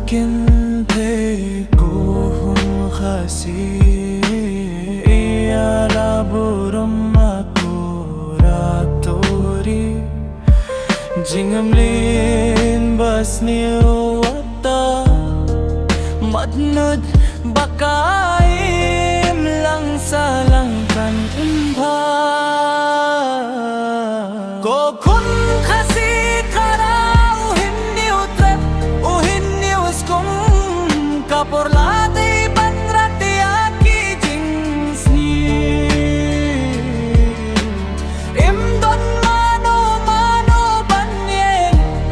Ken pe ko hun khasi ara buram makura tori jingam lin basni wata madnud bakaim lang salang kan umba ko kun khasi por la de banratia ki jingsni im don mano banye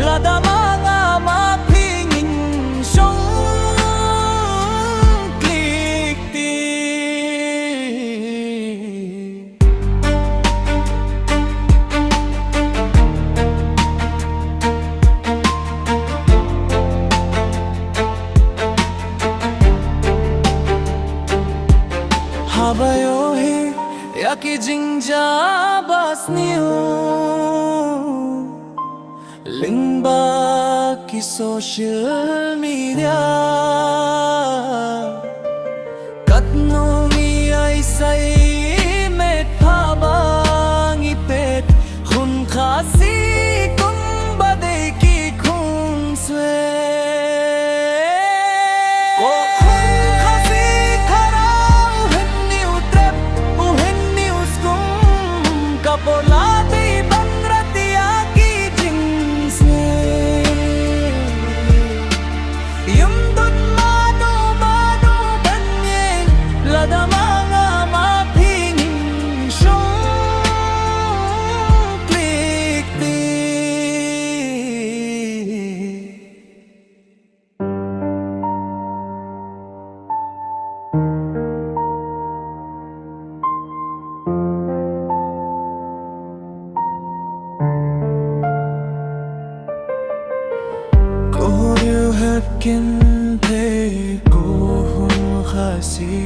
lada mga mapingin siyong klikti habayo hi yaki jingja basniu lingba ki social media katno mi ai sai met phabang ipet hun khasi kung bade ki khung swe por la de banratia ki jingsne yum don mano banye lada mga mapingin siyong klikti Ken pe ko hun khasi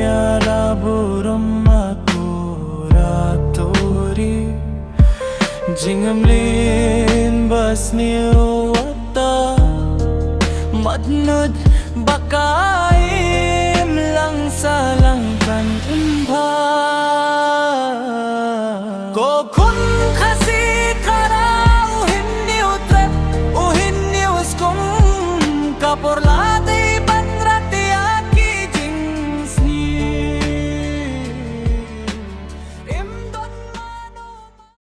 ara buram makura tori jingam lin basni wata madnud bakaim lang salang kan umba ko kun khasi por la